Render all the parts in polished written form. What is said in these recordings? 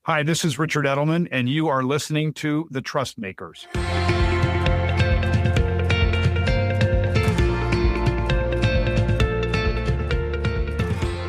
Hi, this is Richard Edelman, and you are listening to The Trust Makers.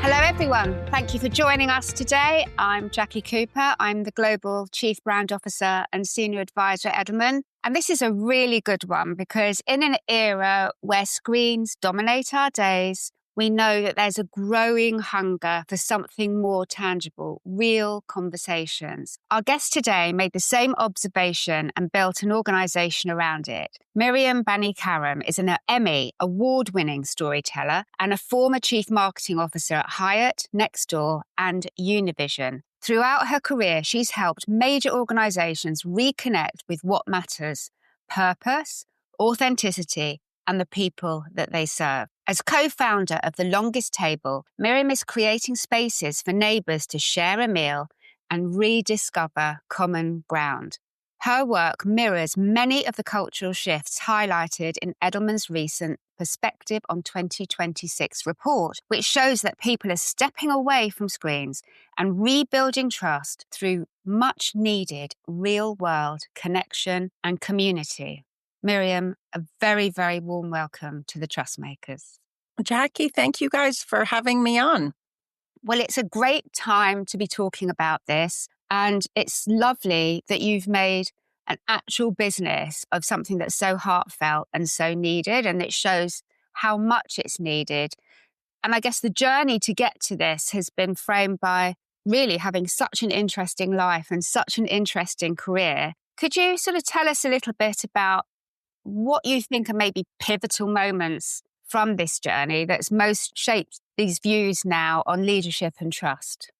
Hello, everyone. Thank you for joining us today. I'm Jackie Cooper. I'm the Global Chief Brand Officer and Senior Advisor at Edelman. And this is a really good one because in an era where screens dominate our days, we know that there's a growing hunger for something more tangible, real conversations. Our guest today made the same observation and built an organization around it. Maryam Banikarim is an Emmy Award-winning storyteller and a former Chief Marketing Officer at Hyatt, Nextdoor, and Univision. Throughout her career, she's helped major organizations reconnect with what matters: purpose, authenticity, and the people that they serve. As co-founder of The Longest Table, Maryam is creating spaces for neighbours to share a meal and rediscover common ground. Her work mirrors many of the cultural shifts highlighted in Edelman's recent Perspective on 2026 report, which shows that people are stepping away from screens and rebuilding trust through much needed real-world connection and community. Maryam, a very, very warm welcome to the Trust Makers. Jackie, thank you guys for having me on. Well, it's a great time to be talking about this, and it's lovely that you've made an actual business of something that's so heartfelt and so needed, and it shows how much it's needed. And I guess the journey to get to this has been framed by really having such an interesting life and such an interesting career. Could you sort of tell us a little bit about what you think are maybe pivotal moments from this journey that's most shaped these views now on leadership and trust?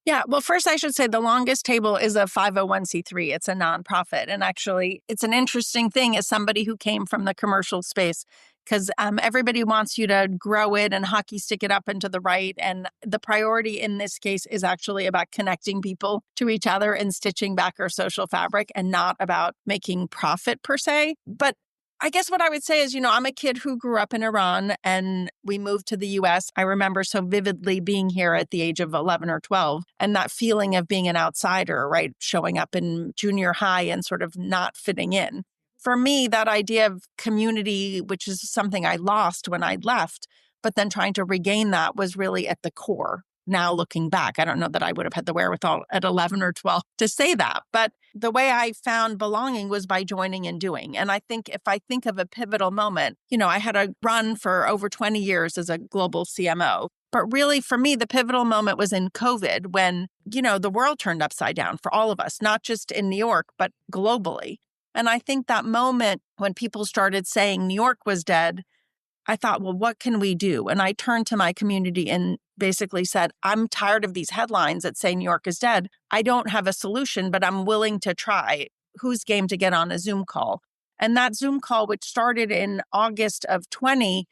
Yeah, well, first I should say The Longest Table is a 501c3. It's a nonprofit. And actually, it's an interesting thing as somebody who came from the commercial space, because everybody wants you to grow it and hockey stick it up and to the right. And the priority in this case is actually about connecting people to each other and stitching back our social fabric, and not about making profit per se. But I guess what I would say is, I'm a kid who grew up in Iran and we moved to the US. I remember so vividly being here at the age of 11 or 12 and that feeling of being an outsider, right? Showing up in junior high and sort of not fitting in. For me, that idea of community, which is something I lost when I left, but then trying to regain that, was really at the core. Now looking back, I don't know that I would have had the wherewithal at 11 or 12 to say that. But the way I found belonging was by joining and doing. And I think if I think of a pivotal moment, I had a run for over 20 years as a global CMO. But really, for me, the pivotal moment was in COVID when, the world turned upside down for all of us, not just in New York, but globally. And I think that moment when people started saying New York was dead, I thought, well, what can we do? And I turned to my community and basically said, I'm tired of these headlines that say New York is dead. I don't have a solution, but I'm willing to try. Who's game to get on a Zoom call? And that Zoom call, which started in August of 20,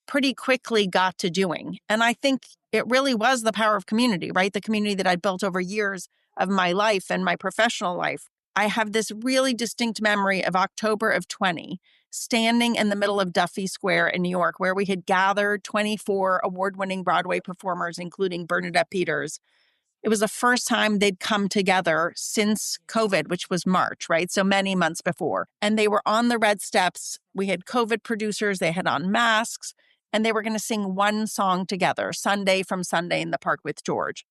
pretty quickly got to doing. And I think it really was the power of community, right? The community that I built over years of my life and my professional life. I have this really distinct memory of October of 20, standing in the middle of Duffy Square in New York, where we had gathered 24 award-winning Broadway performers, including Bernadette Peters. It was the first time they'd come together since COVID, which was March, right? So many months before. And they were on the red steps. We had COVID producers. They had on masks. And they were going to sing one song together, Sunday from Sunday in the Park with George.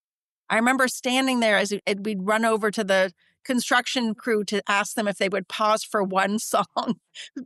I remember standing there as we'd run over to the construction crew to ask them if they would pause for one song,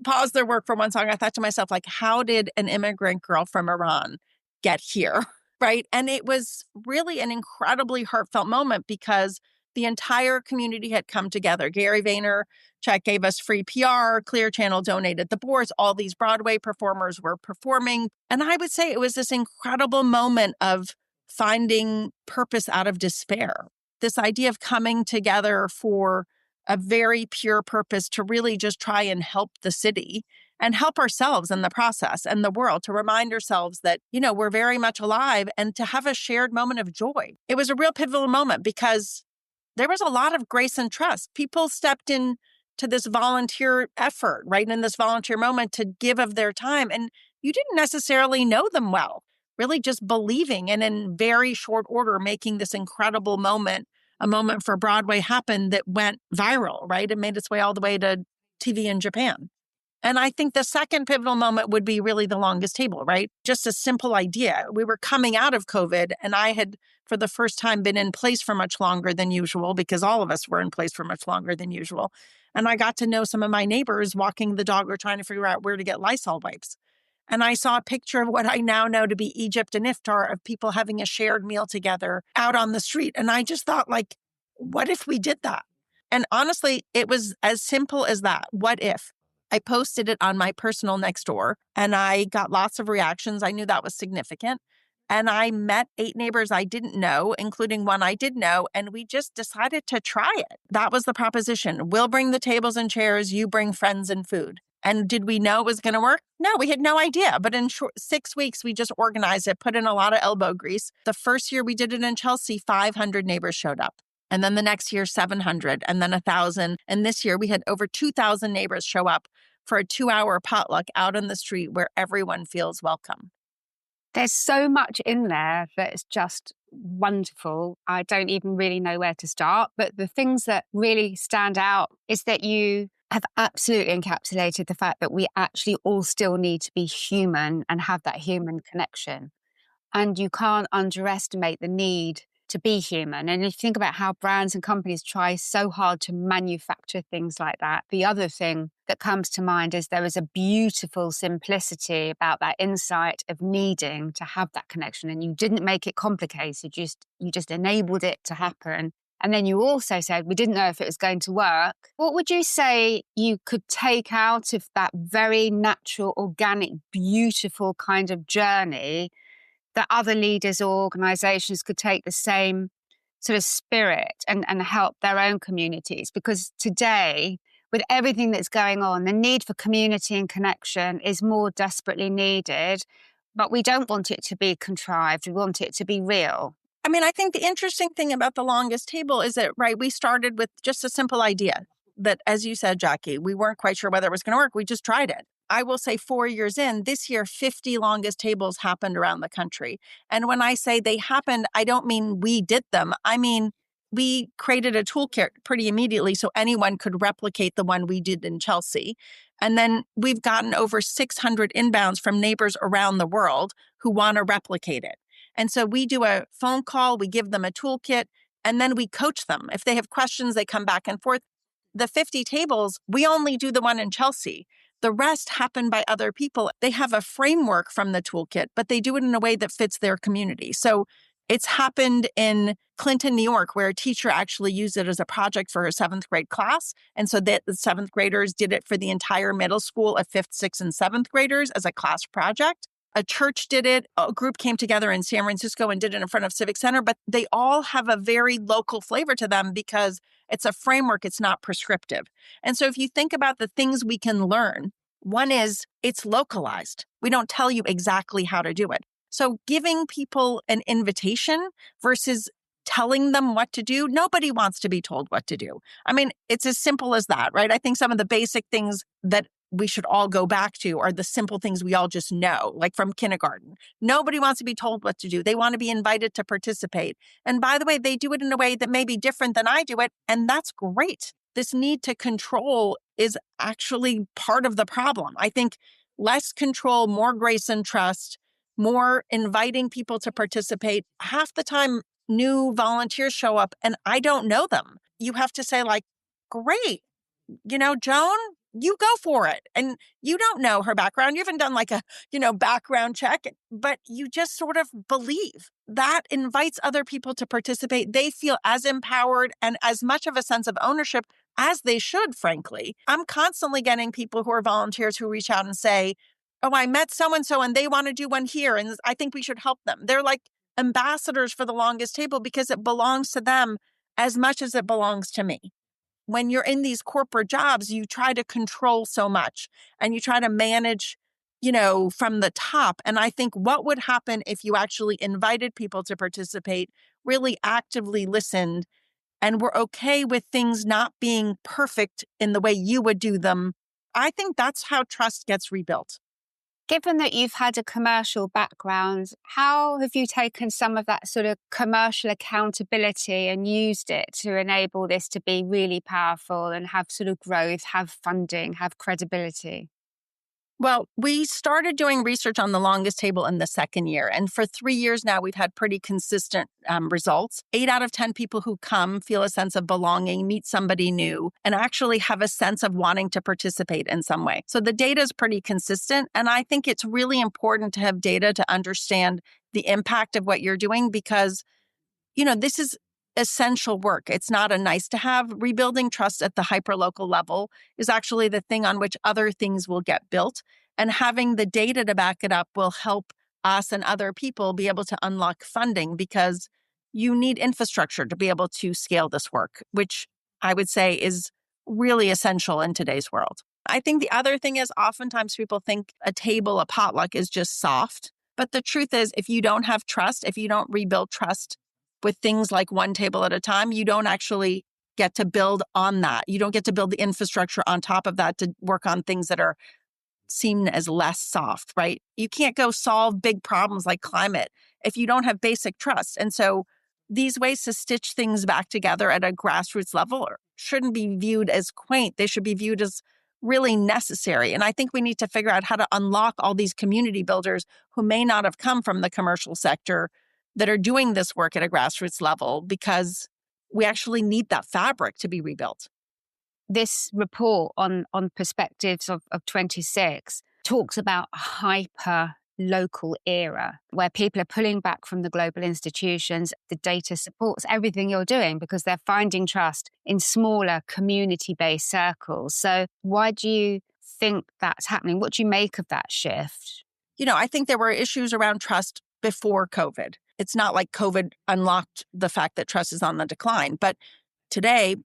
pause their work for one song. I thought to myself, how did an immigrant girl from Iran get here, right? And it was really an incredibly heartfelt moment because the entire community had come together. Gary Vaynerchuk gave us free PR, Clear Channel donated the boards, all these Broadway performers were performing. And I would say it was this incredible moment of finding purpose out of despair. This idea of coming together for a very pure purpose to really just try and help the city and help ourselves in the process and the world, to remind ourselves that, we're very much alive and to have a shared moment of joy. It was a real pivotal moment because there was a lot of grace and trust. People stepped in to this volunteer effort, right? In this volunteer moment to give of their time. And you didn't necessarily know them well, really just believing and in very short order making this incredible moment a moment for Broadway happened that went viral, right? It made its way all the way to TV in Japan. And I think the second pivotal moment would be really the longest table, right? Just a simple idea. We were coming out of COVID, and I had, for the first time, been in place for much longer than usual because all of us were in place for much longer than usual. And I got to know some of my neighbors walking the dog or trying to figure out where to get Lysol wipes. And I saw a picture of what I now know to be Egypt and Iftar of people having a shared meal together out on the street. And I just thought, like, what if we did that? And honestly, it was as simple as that. What if? I posted it on my personal Nextdoor and I got lots of reactions. I knew that was significant. And I met 8 neighbors I didn't know, including one I did know, and we just decided to try it. That was the proposition. We'll bring the tables and chairs, you bring friends and food. And did we know it was going to work? No, we had no idea. But in 6 weeks, we just organized it, put in a lot of elbow grease. The first year we did it in Chelsea, 500 neighbors showed up. And then the next year, 700, and then 1,000. And this year we had over 2,000 neighbors show up for a 2-hour potluck out on the street where everyone feels welcome. There's so much in there that is just wonderful. I don't even really know where to start. But the things that really stand out is that you have absolutely encapsulated the fact that we actually all still need to be human and have that human connection. And you can't underestimate the need to be human. And if you think about how brands and companies try so hard to manufacture things like that, the other thing that comes to mind is there is a beautiful simplicity about that insight of needing to have that connection. And you didn't make it complicated. You just enabled it to happen. And then you also said, we didn't know if it was going to work. What would you say you could take out of that very natural, organic, beautiful kind of journey that other leaders or organizations could take the same sort of spirit and help their own communities? Because today, with everything that's going on, the need for community and connection is more desperately needed, but we don't want it to be contrived. We want it to be real. I mean, I think the interesting thing about the longest table is that, right, we started with just a simple idea that, as you said, Jackie, we weren't quite sure whether it was going to work. We just tried it. I will say 4 years in, this year, 50 longest tables happened around the country. And when I say they happened, I don't mean we did them. I mean, we created a toolkit pretty immediately so anyone could replicate the one we did in Chelsea. And then we've gotten over 600 inbounds from neighbors around the world who want to replicate it. And so we do a phone call, we give them a toolkit, and then we coach them. If they have questions, they come back and forth. The 50 tables, we only do the one in Chelsea. The rest happen by other people. They have a framework from the toolkit, but they do it in a way that fits their community. So it's happened in Clinton, New York, where a teacher actually used it as a project for her 7th grade class. And so the 7th graders did it for the entire middle school of 5th, 6th, and 7th graders as a class project. A church did it. A group came together in San Francisco and did it in front of Civic Center, but they all have a very local flavor to them because it's a framework. It's not prescriptive. And so if you think about the things we can learn, one is it's localized. We don't tell you exactly how to do it. So giving people an invitation versus telling them what to do, nobody wants to be told what to do. I mean, it's as simple as that, right? I think some of the basic things that we should all go back to are the simple things we all just know, like from kindergarten. Nobody wants to be told what to do. They want to be invited to participate. And by the way, they do it in a way that may be different than I do it, and that's great. This need to control is actually part of the problem. I think less control, more grace and trust, more inviting people to participate. Half the time, new volunteers show up and I don't know them. You have to say, like, great, Joan, you go for it. And you don't know her background. You haven't done like a, background check, but you just sort of believe. That invites other people to participate. They feel as empowered and as much of a sense of ownership as they should, frankly. I'm constantly getting people who are volunteers who reach out and say, oh, I met so-and-so and they want to do one here, and I think we should help them. They're like ambassadors for the longest table because it belongs to them as much as it belongs to me. When you're in these corporate jobs, you try to control so much and you try to manage, from the top. And I think what would happen if you actually invited people to participate, really actively listened, and were okay with things not being perfect in the way you would do them, I think that's how trust gets rebuilt. Given that you've had a commercial background, how have you taken some of that sort of commercial accountability and used it to enable this to be really powerful and have sort of growth, have funding, have credibility? Well, we started doing research on the longest table in the second year. And for 3 years now, we've had pretty consistent results. 8 out of 10 people who come feel a sense of belonging, meet somebody new, and actually have a sense of wanting to participate in some way. So the data is pretty consistent. And I think it's really important to have data to understand the impact of what you're doing because, this is essential work. It's not a nice to have. Rebuilding trust at the hyperlocal level is actually the thing on which other things will get built. And having the data to back it up will help us and other people be able to unlock funding because you need infrastructure to be able to scale this work, which I would say is really essential in today's world. I think the other thing is oftentimes people think a table, a potluck is just soft. But the truth is, if you don't have trust, if you don't rebuild trust with things like one table at a time, you don't actually get to build on that. You don't get to build the infrastructure on top of that to work on things that are seen as less soft, right? You can't go solve big problems like climate if you don't have basic trust. And so these ways to stitch things back together at a grassroots level shouldn't be viewed as quaint. They should be viewed as really necessary. And I think we need to figure out how to unlock all these community builders who may not have come from the commercial sector that are doing this work at a grassroots level because we actually need that fabric to be rebuilt. This report on perspectives of 26 talks about a hyper-local era where people are pulling back from the global institutions. The data supports everything you're doing because they're finding trust in smaller community-based circles. So why do you think that's happening? What do you make of that shift? I think there were issues around trust before COVID. It's not like COVID unlocked the fact that trust is on the decline. But today,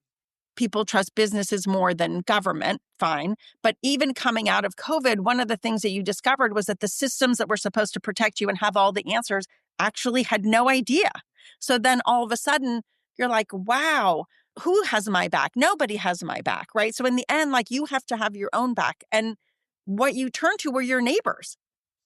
people trust businesses more than government, fine. But even coming out of COVID, one of the things that you discovered was that the systems that were supposed to protect you and have all the answers actually had no idea. So then all of a sudden, you're like, wow, who has my back? Nobody has my back, right? So in the end, you have to have your own back. And what you turned to were your neighbors.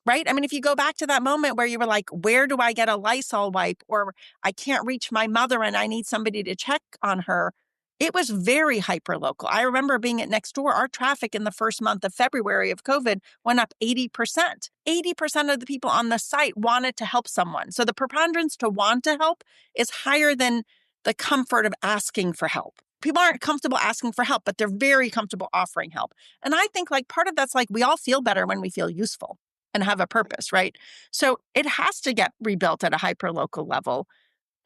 Right? I mean, if you go back to that moment where you were like, where do I get a Lysol wipe? Or I can't reach my mother and I need somebody to check on her. It was very hyperlocal. I remember being at next door. Our traffic in the first month of February of COVID went up 80%. 80% of the people on the site wanted to help someone. So the preponderance to want to help is higher than the comfort of asking for help. People aren't comfortable asking for help, but they're very comfortable offering help. And I think part of that's we all feel better when we feel useful and have a purpose, right? So it has to get rebuilt at a hyperlocal level.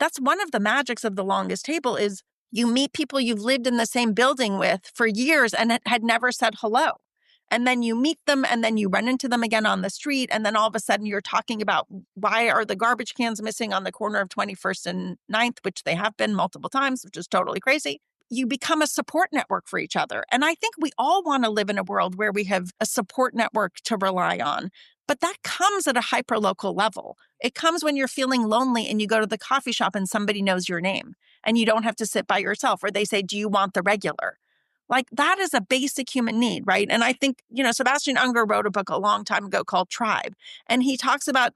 That's one of the magics of the longest table is you meet people you've lived in the same building with for years and had never said hello. And then you meet them and then you run into them again on the street. And then all of a sudden you're talking about why are the garbage cans missing on the corner of 21st and 9th, which they have been multiple times, which is totally crazy. You become a support network for each other. And I think we all want to live in a world where we have a support network to rely on. But that comes at a hyperlocal level. It comes when you're feeling lonely and you go to the coffee shop and somebody knows your name and you don't have to sit by yourself, or they say, do you want the regular? That is a basic human need, right? And I think, Sebastian Unger wrote a book a long time ago called Tribe. And he talks about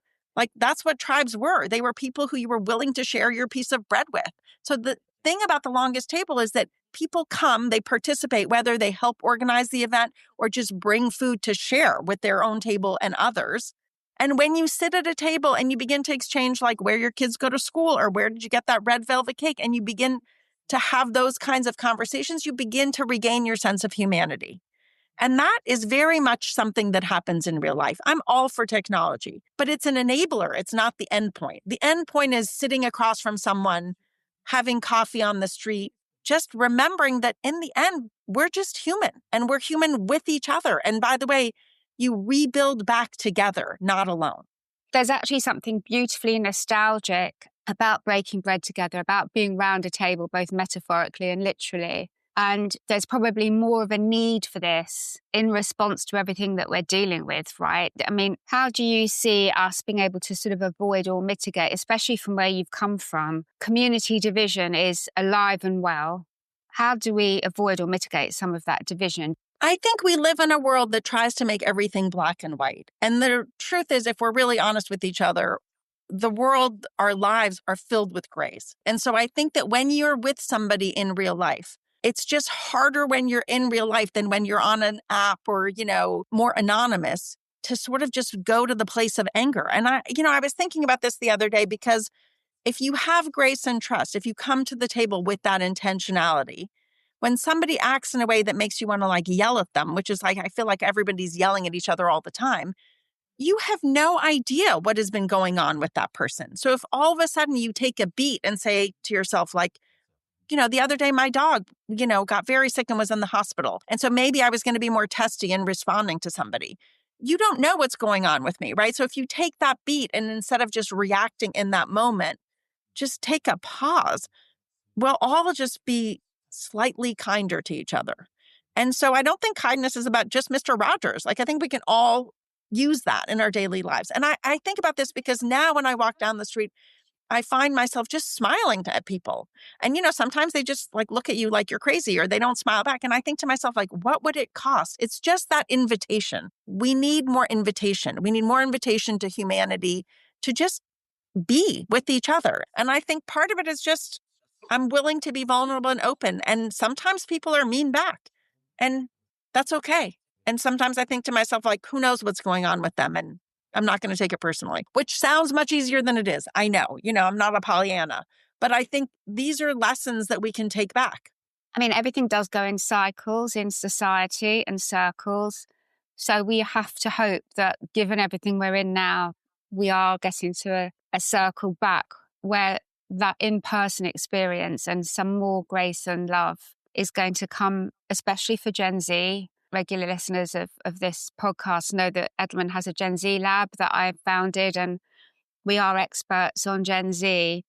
that's what tribes were. They were people who you were willing to share your piece of bread with. So the thing about the longest table is that people come, they participate, whether they help organize the event or just bring food to share with their own table and others. And when you sit at a table and you begin to exchange where your kids go to school or where did you get that red velvet cake, and you begin to have those kinds of conversations, you begin to regain your sense of humanity. And that is very much something that happens in real life. I'm all for technology, but it's an enabler. It's not the end point. The end point is sitting across from someone, having coffee on the street, just remembering that in the end, we're just human and we're human with each other. And by the way, you rebuild back together, not alone. There's actually something beautifully nostalgic about breaking bread together, about being round a table, both metaphorically and literally. And there's probably more of a need for this in response to everything that we're dealing with, right? I mean, how do you see us being able to sort of avoid or mitigate, especially from where you've come from? Community division is alive and well. How do we avoid or mitigate some of that division? I think we live in a world that tries to make everything black and white. And the truth is, if we're really honest with each other, the world, our lives are filled with grays. And so I think that when you're with somebody in real life, it's just harder when you're in real life than when you're on an app or, more anonymous to sort of just go to the place of anger. And I was thinking about this the other day because if you have grace and trust, if you come to the table with that intentionality, when somebody acts in a way that makes you want to yell at them, which is I feel like everybody's yelling at each other all the time, you have no idea what has been going on with that person. So if all of a sudden you take a beat and say to yourself, the other day my dog, got very sick and was in the hospital. And so maybe I was going to be more testy in responding to somebody. You don't know what's going on with me, right? So if you take that beat and instead of just reacting in that moment, just take a pause, we'll all just be slightly kinder to each other. And so I don't think kindness is about just Mr. Rogers. I think we can all use that in our daily lives. And I think about this because now when I walk down the street, I find myself just smiling at people. And, sometimes they just look at you like you're crazy or they don't smile back. And I think to myself, what would it cost? It's just that invitation. We need more invitation. We need more invitation to humanity to just be with each other. And I think part of it is just I'm willing to be vulnerable and open. And sometimes people are mean back. And that's okay. And sometimes I think to myself, who knows what's going on with them? And I'm not going to take it personally, which sounds much easier than it is. I know, I'm not a Pollyanna, but I think these are lessons that we can take back. I mean, everything does go in cycles in society and circles. So we have to hope that given everything we're in now, we are getting to a circle back where that in-person experience and some more grace and love is going to come, especially for Gen Z. Regular listeners of this podcast know that Edelman has a Gen Z lab that I've founded, and we are experts on Gen Z.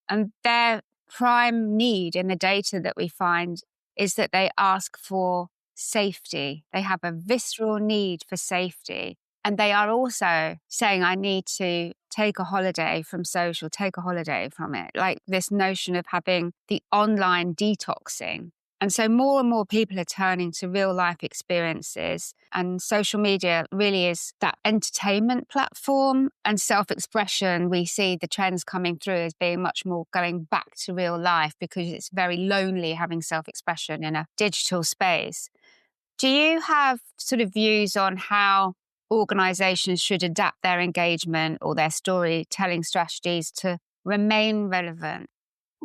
And their prime need in the data that we find is that they ask for safety. They have a visceral need for safety. And they are also saying, I need to take a holiday from social, take a holiday from it. This notion of having the online detoxing. And so more and more people are turning to real life experiences, and social media really is that entertainment platform and self-expression. We see the trends coming through as being much more going back to real life because it's very lonely having self-expression in a digital space. Do you have sort of views on how organizations should adapt their engagement or their storytelling strategies to remain relevant?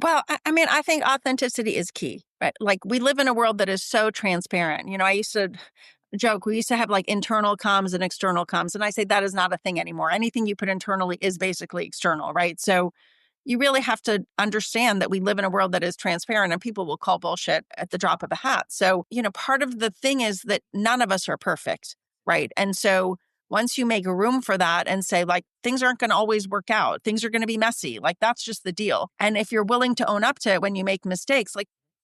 Well, I think authenticity is key, right? We live in a world that is so transparent. I used to joke, we used to have internal comms and external comms. And I say that is not a thing anymore. Anything you put internally is basically external, right? So you really have to understand that we live in a world that is transparent and people will call bullshit at the drop of a hat. So, part of the thing is that none of us are perfect, right? And so once you make room for that and say, things aren't going to always work out, things are going to be messy, that's just the deal. And if you're willing to own up to it when you make mistakes,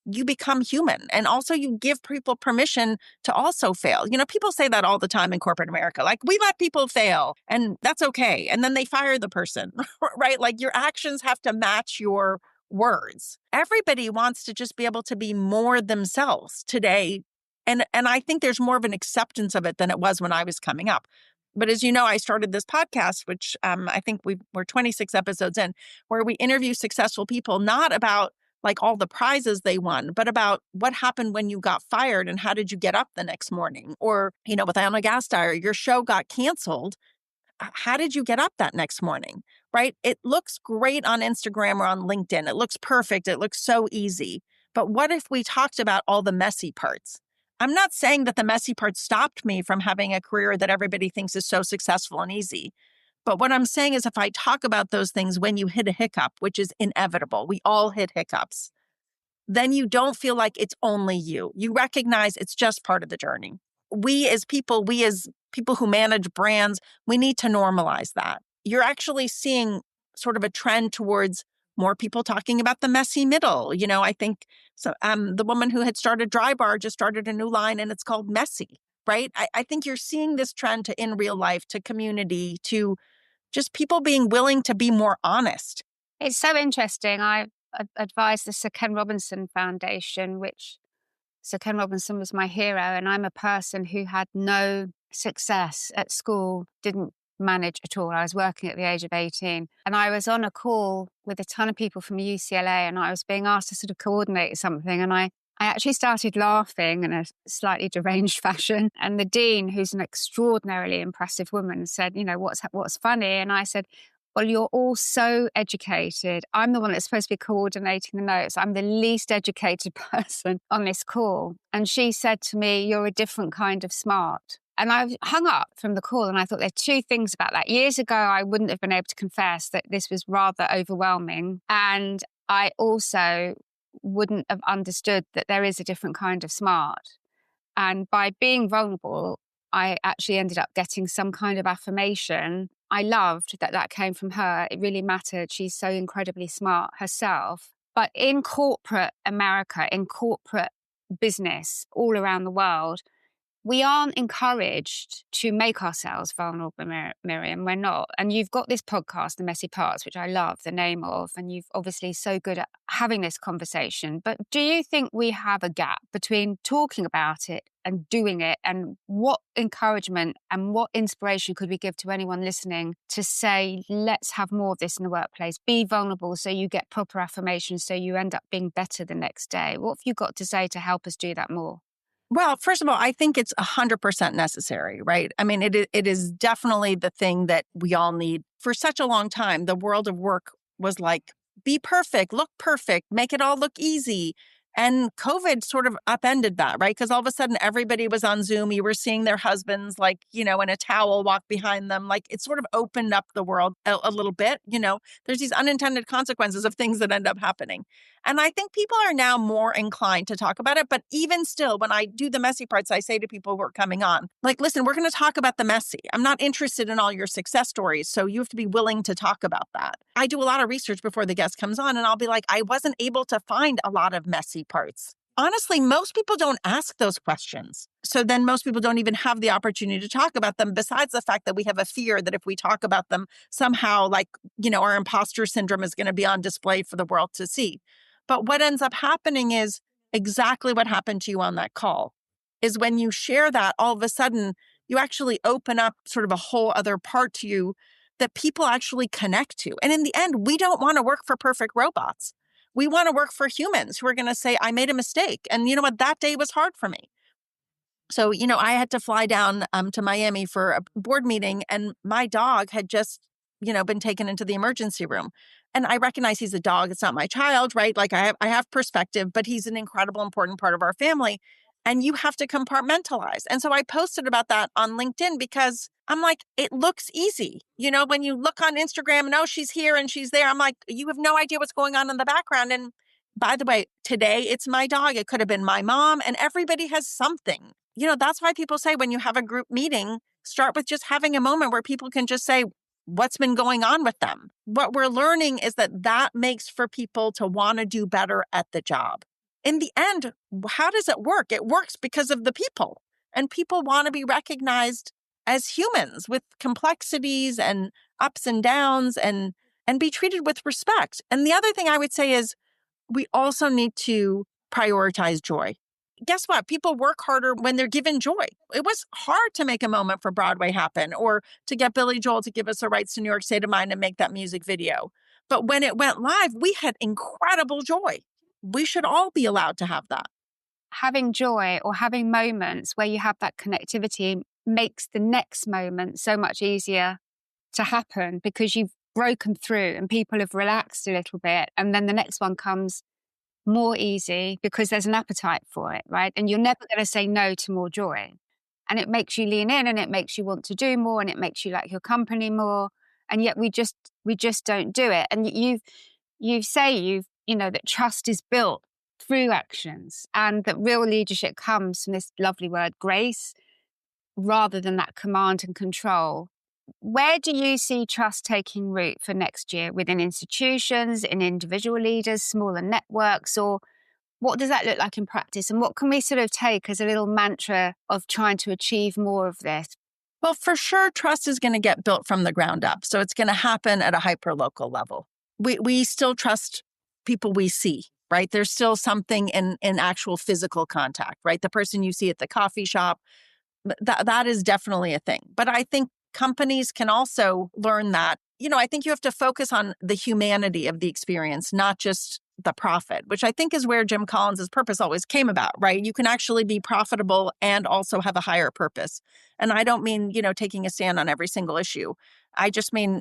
you become human. And also you give people permission to also fail. People say that all the time in corporate America, we let people fail and that's okay. And then they fire the person, right? Your actions have to match your words. Everybody wants to just be able to be more themselves today. And I think there's more of an acceptance of it than it was when I was coming up. But as you know, I started this podcast, which I think we're 26 episodes in, where we interview successful people, not about all the prizes they won, but about what happened when you got fired and how did you get up the next morning? Or, with Anna Gasteyer, your show got canceled. How did you get up that next morning, right? It looks great on Instagram or on LinkedIn. It looks perfect. It looks so easy. But what if we talked about all the messy parts? I'm not saying that the messy parts stopped me from having a career that everybody thinks is so successful and easy. But what I'm saying is if I talk about those things when you hit a hiccup, which is inevitable, we all hit hiccups, then you don't feel like it's only you. You recognize it's just part of the journey. We as people who manage brands, we need to normalize that. You're actually seeing sort of a trend towards more people talking about the messy middle. I think so. The woman who had started Dry Bar just started a new line and it's called Messy, right? I think you're seeing this trend to in real life, to community, to just people being willing to be more honest. It's so interesting. I advise the Sir Ken Robinson Foundation, which So Ken Robinson was my hero, and I'm a person who had no success at school, didn't manage at all. I was working at the age of 18, and I was on a call with a ton of people from UCLA, and I was being asked to sort of coordinate something, and I actually started laughing in a slightly deranged fashion. And the dean, who's an extraordinarily impressive woman, said, what's funny? And I said, well, you're all so educated. I'm the one that's supposed to be coordinating the notes. I'm the least educated person on this call. And she said to me, you're a different kind of smart. And I hung up from the call, and I thought there are two things about that. Years ago, I wouldn't have been able to confess that this was rather overwhelming. And I also wouldn't have understood that there is a different kind of smart. And by being vulnerable, I actually ended up getting some kind of affirmation. I loved that came from her. It really mattered. She's so incredibly smart herself. But in corporate America, in corporate business all around the world, we aren't encouraged to make ourselves vulnerable, Miriam. We're not. And you've got this podcast, The Messy Parts, which I love the name of, and you've obviously so good at having this conversation. But do you think we have a gap between talking about it and doing it? And what encouragement and what inspiration could we give to anyone listening to say, let's have more of this in the workplace? Be vulnerable so you get proper affirmation, so you end up being better the next day. What have you got to say to help us do that more? Well, first of all, I think it's 100% necessary, right? I mean, it is definitely the thing that we all need. For such a long time, the world of work was like, be perfect, look perfect, make it all look easy. And COVID sort of upended that, right? Because all of a sudden, everybody was on Zoom. You were seeing their husbands, like, in a towel walk behind them. Like, it sort of opened up the world a little bit. There's these unintended consequences of things that end up happening. And I think people are now more inclined to talk about it. But even still, when I do the messy parts, I say to people who are coming on, like, listen, we're going to talk about the messy. I'm not interested in all your success stories. So you have to be willing to talk about that. I do a lot of research before the guest comes on, and I'll be like, I wasn't able to find a lot of messy parts. Honestly, most people don't ask those questions. So then most people don't even have the opportunity to talk about them, besides the fact that we have a fear that if we talk about them, somehow, our imposter syndrome is going to be on display for the world to see. But what ends up happening is exactly what happened to you on that call, is when you share that, all of a sudden, you actually open up sort of a whole other part to you that people actually connect to. And in the end, we don't want to work for perfect robots. We want to work for humans who are going to say, I made a mistake. And you know what? That day was hard for me. So, I had to fly down to Miami for a board meeting, and my dog had just, been taken into the emergency room. And I recognize he's a dog. It's not my child, right? Like I have perspective, but he's an incredible, important part of our family. And you have to compartmentalize. And so I posted about that on LinkedIn because I'm like, it looks easy. When you look on Instagram and, oh, she's here and she's there, I'm like, you have no idea what's going on in the background. And by the way, today it's my dog. It could have been my mom, and everybody has something. That's why people say when you have a group meeting, start with just having a moment where people can just say what's been going on with them. What we're learning is that makes for people to want to do better at the job. In the end, how does it work? It works because of the people, and people want to be recognized as humans with complexities and ups and downs and be treated with respect. And the other thing I would say is we also need to prioritize joy. Guess what? People work harder when they're given joy. It was hard to make a moment for Broadway happen, or to get Billy Joel to give us the rights to New York State of Mind and make that music video. But when it went live, we had incredible joy. We should all be allowed to have that. Having joy or having moments where you have that connectivity makes the next moment so much easier to happen, because you've broken through and people have relaxed a little bit. And then the next one comes more easy because there's an appetite for it, right? And you're never going to say no to more joy. And it makes you lean in, and it makes you want to do more, and it makes you like your company more. And yet we just don't do it. And that trust is built through actions, and that real leadership comes from this lovely word, grace, rather than that command and control. Where do you see trust taking root for next year, within institutions, in individual leaders, smaller networks, or what does that look like in practice? And what can we sort of take as a little mantra of trying to achieve more of this? Well, for sure, trust is going to get built from the ground up. So it's going to happen at a hyperlocal level. We still trust people we see. right? There's still something in actual physical contact, right? The person you see at the coffee shop, that is definitely a thing. But I think companies can also learn that, I think you have to focus on the humanity of the experience, not just the profit, which I think is where Jim Collins's purpose always came about, right? You can actually be profitable and also have a higher purpose. And I don't mean, taking a stand on every single issue. I just mean,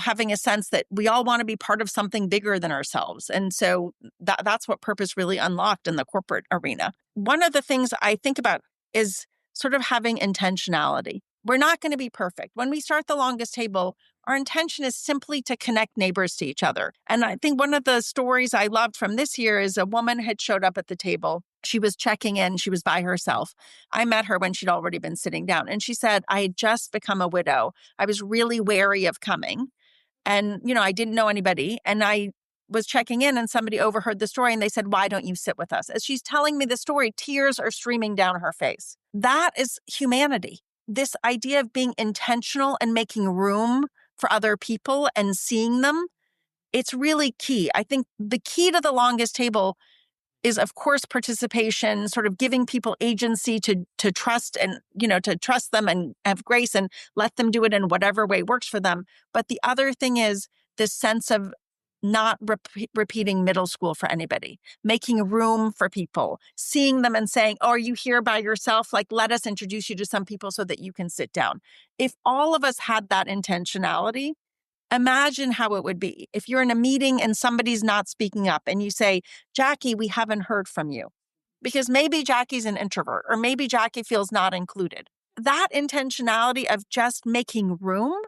having a sense that we all want to be part of something bigger than ourselves. And so that's what purpose really unlocked in the corporate arena. One of the things I think about is sort of having intentionality. We're not going to be perfect. When we start the longest table, our intention is simply to connect neighbors to each other. And I think one of the stories I loved from this year is a woman had showed up at the table. She was checking in. She was by herself. I met her when she'd already been sitting down. And she said, I had just become a widow. I was really wary of coming. And, I didn't know anybody. And I was checking in and somebody overheard the story and they said, why don't you sit with us? As she's telling me the story, tears are streaming down her face. That is humanity. This idea of being intentional and making room for other people and seeing them, it's really key. I think the key to the longest table is, of course, participation, sort of giving people agency to trust and, to trust them and have grace and let them do it in whatever way works for them. But the other thing is this sense of not repeating middle school for anybody, making room for people, seeing them and saying, oh, are you here by yourself? Like, let us introduce you to some people so that you can sit down. If all of us had that intentionality, imagine how it would be. If you're in a meeting and somebody's not speaking up and you say, Jackie, we haven't heard from you. Because maybe Jackie's an introvert or maybe Jackie feels not included. That intentionality of just making room,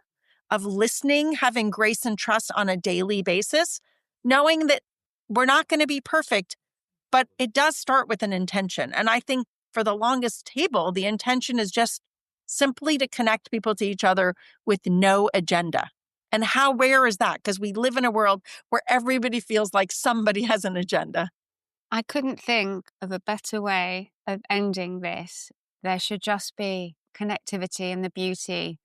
of listening, having grace and trust on a daily basis, knowing that we're not going to be perfect, but it does start with an intention. And I think for the longest table, the intention is just simply to connect people to each other with no agenda. And how rare is that? Because we live in a world where everybody feels like somebody has an agenda. I couldn't think of a better way of ending this. There should just be connectivity and the beauty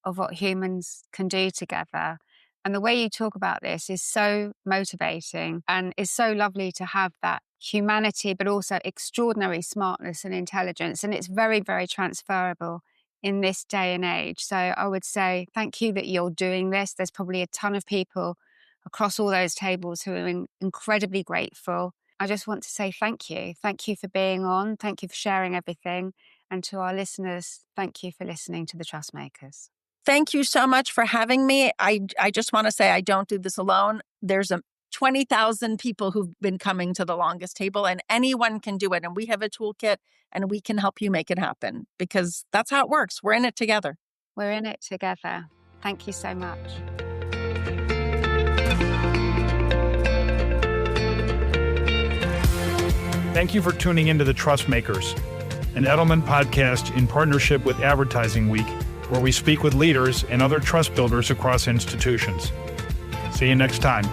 of what humans can do together. And the way you talk about this is so motivating and is so lovely to have that humanity, but also extraordinary smartness and intelligence. And it's very, very transferable in this day and age. So I would say thank you that you're doing this. There's probably a ton of people across all those tables who are incredibly grateful. I just want to say thank you. Thank you for being on. Thank you for sharing everything. And to our listeners, thank you for listening to The Trustmakers. Thank you so much for having me. I just want to say I don't do this alone. There's 20,000 people who've been coming to the longest table and anyone can do it. And we have a toolkit and we can help you make it happen because that's how it works. We're in it together. We're in it together. Thank you so much. Thank you for tuning into The Trustmakers, an Edelman podcast in partnership with Advertising Week, where we speak with leaders and other trust builders across institutions. See you next time.